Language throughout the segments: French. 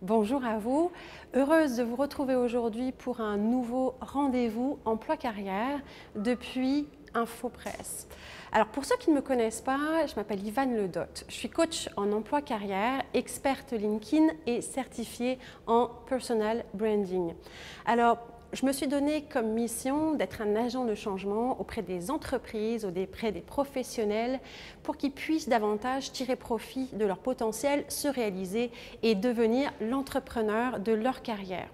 Bonjour à vous, heureuse de vous retrouver aujourd'hui pour un nouveau rendez-vous emploi-carrière depuis InfoPresse. Alors pour ceux qui ne me connaissent pas, je m'appelle Yvonne Ledotte. Je suis coach en emploi-carrière, experte LinkedIn et certifiée en personal branding. Alors je me suis donné comme mission d'être un agent de changement auprès des entreprises, auprès des professionnels, pour qu'ils puissent davantage tirer profit de leur potentiel, se réaliser et devenir l'entrepreneur de leur carrière.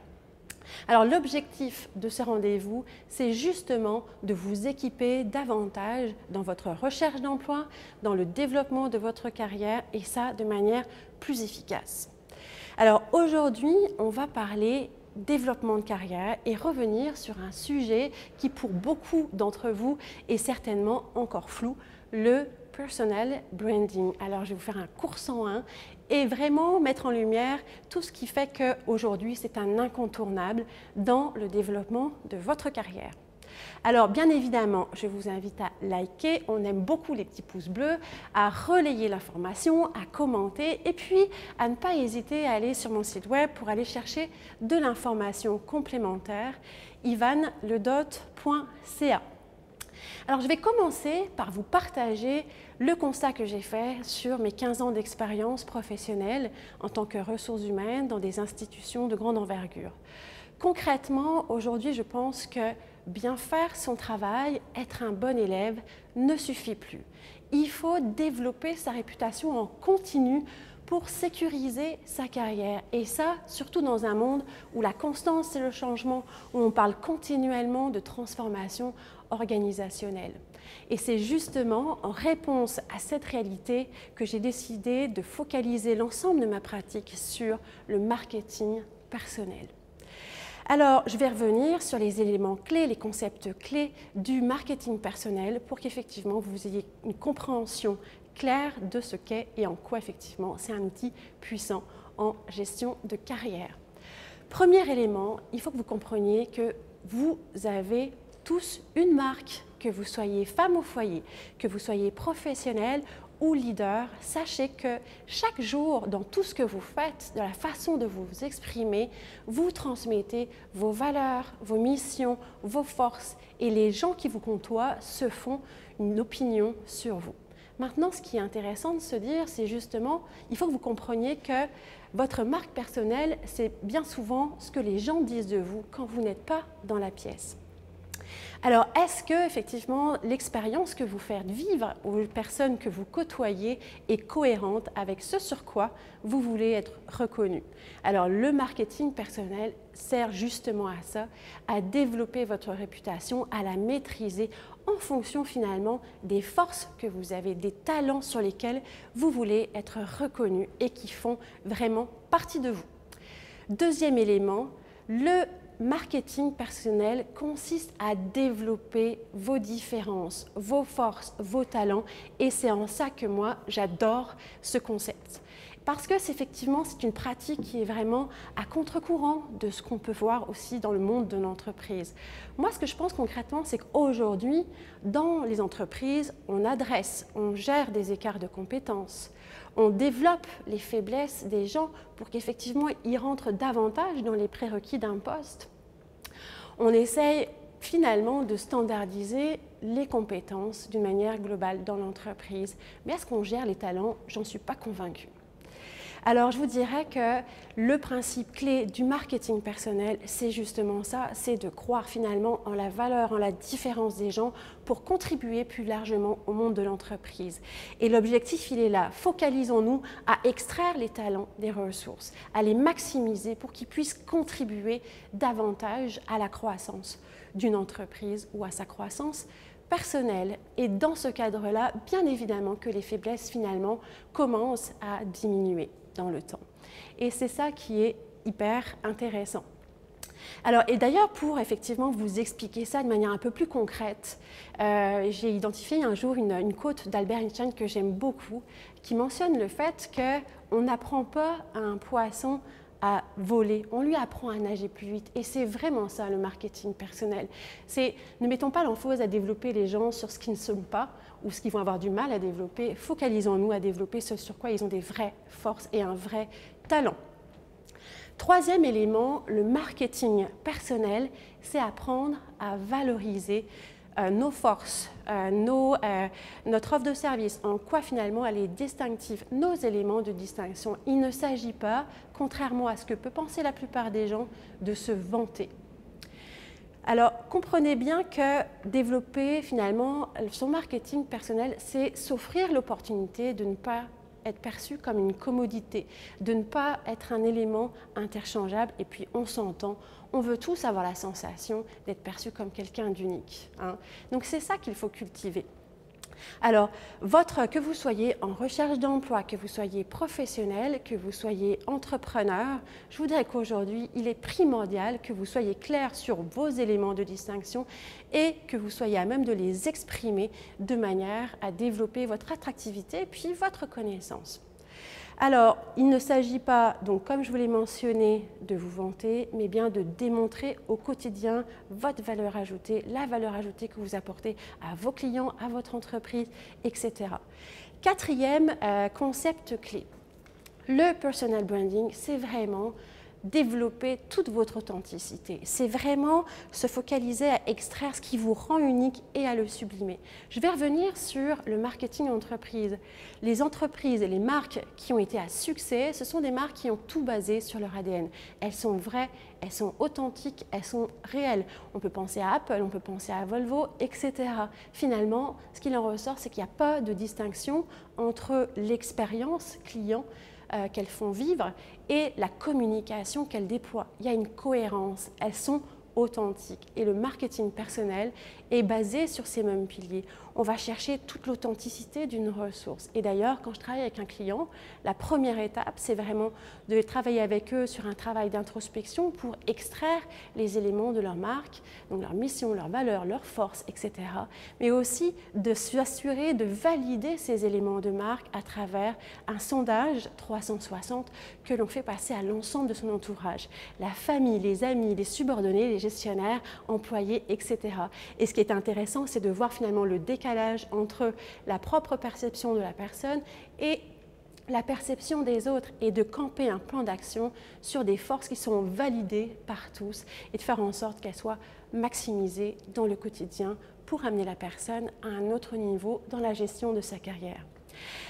Alors l'objectif de ce rendez-vous, c'est justement de vous équiper davantage dans votre recherche d'emploi, dans le développement de votre carrière et ça de manière plus efficace. Alors aujourd'hui, on va parler développement de carrière et revenir sur un sujet qui pour beaucoup d'entre vous est certainement encore flou, le personal branding. Alors je vais vous faire un cours 101 et vraiment mettre en lumière tout ce qui fait qu'aujourd'hui c'est un incontournable dans le développement de votre carrière. Alors bien évidemment, je vous invite à liker, on aime beaucoup les petits pouces bleus, à relayer l'information, à commenter et puis à ne pas hésiter à aller sur mon site web pour aller chercher de l'information complémentaire, yvanledotte.ca. Alors je vais commencer par vous partager le constat que j'ai fait sur mes 15 ans d'expérience professionnelle en tant que ressources humaines dans des institutions de grande envergure. Concrètement, aujourd'hui, je pense que bien faire son travail, être un bon élève, ne suffit plus. Il faut développer sa réputation en continu pour sécuriser sa carrière. Et ça, surtout dans un monde où la constance c'est le changement, où on parle continuellement de transformation organisationnelle. Et c'est justement en réponse à cette réalité que j'ai décidé de focaliser l'ensemble de ma pratique sur le marketing personnel. Alors, je vais revenir sur les éléments clés, les concepts clés du marketing personnel pour qu'effectivement vous ayez une compréhension claire de ce qu'est et en quoi effectivement c'est un outil puissant en gestion de carrière. Premier élément, il faut que vous compreniez que vous avez tous une marque, que vous soyez femme au foyer, que vous soyez professionnel ou leader, sachez que chaque jour, dans tout ce que vous faites, de la façon de vous exprimer, vous transmettez vos valeurs, vos missions, vos forces et les gens qui vous côtoient se font une opinion sur vous. Maintenant, ce qui est intéressant de se dire, c'est justement, il faut que vous compreniez que votre marque personnelle, c'est bien souvent ce que les gens disent de vous quand vous n'êtes pas dans la pièce. Alors, est-ce que effectivement l'expérience que vous faites vivre aux personnes que vous côtoyez est cohérente avec ce sur quoi vous voulez être reconnu? Alors, le marketing personnel sert justement à ça, à développer votre réputation, à la maîtriser en fonction finalement des forces que vous avez, des talents sur lesquels vous voulez être reconnu et qui font vraiment partie de vous. Deuxième élément, le marketing personnel consiste à développer vos différences, vos forces, vos talents et c'est en ça que moi j'adore ce concept. Parce que effectivement c'est une pratique qui est vraiment à contre-courant de ce qu'on peut voir aussi dans le monde de l'entreprise. Moi ce que je pense concrètement c'est qu'aujourd'hui dans les entreprises on adresse, on gère des écarts de compétences. On développe les faiblesses des gens pour qu'effectivement ils rentrent davantage dans les prérequis d'un poste. On essaye finalement de standardiser les compétences d'une manière globale dans l'entreprise. Mais est-ce qu'on gère les talents? J'en suis pas convaincue. Alors je vous dirais que le principe clé du marketing personnel, c'est justement ça, c'est de croire finalement en la valeur, en la différence des gens pour contribuer plus largement au monde de l'entreprise. Et l'objectif, il est là. Focalisons-nous à extraire les talents des ressources, à les maximiser pour qu'ils puissent contribuer davantage à la croissance d'une entreprise ou à sa croissance personnelle. Et dans ce cadre-là, bien évidemment que les faiblesses finalement commencent à diminuer dans le temps. Et c'est ça qui est hyper intéressant. Alors, et d'ailleurs, pour effectivement vous expliquer ça de manière un peu plus concrète, j'ai identifié un jour une quote d'Albert Einstein que j'aime beaucoup, qui mentionne le fait qu'on n'apprend pas à un poisson à voler, on lui apprend à nager plus vite. Et c'est vraiment ça le marketing personnel. Ne mettons pas l'emphase à développer les gens sur ce qu'ils ne sont pas ou ce qu'ils vont avoir du mal à développer. Focalisons-nous à développer ce sur quoi ils ont des vraies forces et un vrai talent. Troisième élément, le marketing personnel, c'est apprendre à valoriser nos forces, notre offre de service, en quoi finalement elle est distinctive, nos éléments de distinction. Il ne s'agit pas, contrairement à ce que peut penser la plupart des gens, de se vanter. Alors, comprenez bien que développer finalement son marketing personnel, c'est s'offrir l'opportunité de ne pas être perçu comme une commodité, de ne pas être un élément interchangeable. Et puis, on s'entend, on veut tous avoir la sensation d'être perçu comme quelqu'un d'unique, hein. Donc, c'est ça qu'il faut cultiver. Alors, que vous soyez en recherche d'emploi, que vous soyez professionnel, que vous soyez entrepreneur, je vous dirais qu'aujourd'hui, il est primordial que vous soyez clair sur vos éléments de distinction et que vous soyez à même de les exprimer de manière à développer votre attractivité puis votre connaissance. Alors, il ne s'agit pas, donc, comme je vous l'ai mentionné, de vous vanter, mais bien de démontrer au quotidien votre valeur ajoutée, la valeur ajoutée que vous apportez à vos clients, à votre entreprise, etc. Quatrième concept clé. Le personal branding, c'est vraiment développer toute votre authenticité. C'est vraiment se focaliser à extraire ce qui vous rend unique et à le sublimer. Je vais revenir sur le marketing entreprise. Les entreprises et les marques qui ont été à succès, ce sont des marques qui ont tout basé sur leur ADN. Elles sont vraies, elles sont authentiques, elles sont réelles. On peut penser à Apple, on peut penser à Volvo, etc. Finalement, ce qu'il en ressort, c'est qu'il n'y a pas de distinction entre l'expérience client qu'elles font vivre et la communication qu'elles déploient. Il y a une cohérence, elles sont authentiques et le marketing personnel est basé sur ces mêmes piliers. On va chercher toute l'authenticité d'une ressource. Et d'ailleurs, quand je travaille avec un client, la première étape, c'est vraiment de travailler avec eux sur un travail d'introspection pour extraire les éléments de leur marque, donc leur mission, leurs valeurs, leurs forces, etc. Mais aussi de s'assurer de valider ces éléments de marque à travers un sondage 360 que l'on fait passer à l'ensemble de son entourage, la famille, les amis, les subordonnés, les gestionnaires, employés, etc. Et ce qui est intéressant, c'est de voir finalement le décalage entre la propre perception de la personne et la perception des autres et de camper un plan d'action sur des forces qui sont validées par tous et de faire en sorte qu'elles soient maximisées dans le quotidien pour amener la personne à un autre niveau dans la gestion de sa carrière.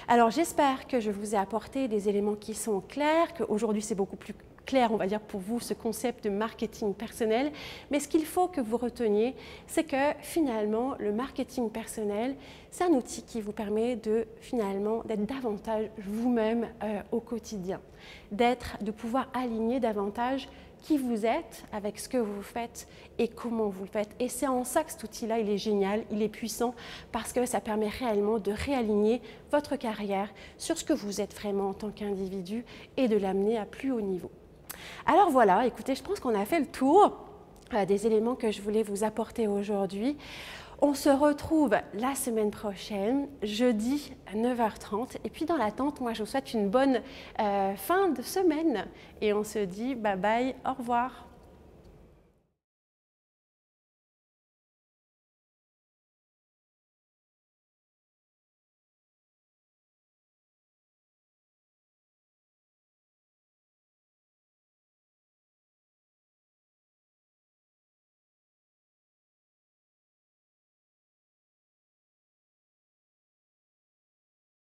Alors j'espère que je vous ai apporté des éléments qui sont clairs, qu'aujourd'hui c'est beaucoup plus clair, on va dire, pour vous, ce concept de marketing personnel. Mais ce qu'il faut que vous reteniez, c'est que finalement, le marketing personnel, c'est un outil qui vous permet de finalement d'être davantage vous-même au quotidien, de pouvoir aligner davantage qui vous êtes avec ce que vous faites et comment vous le faites. Et c'est en ça que cet outil-là, il est génial, il est puissant parce que ça permet réellement de réaligner votre carrière sur ce que vous êtes vraiment en tant qu'individu et de l'amener à plus haut niveau. Alors voilà, écoutez, je pense qu'on a fait le tour des éléments que je voulais vous apporter aujourd'hui. On se retrouve la semaine prochaine, jeudi à 9h30. Et puis dans l'attente, moi je vous souhaite une bonne fin de semaine. Et on se dit bye bye, au revoir.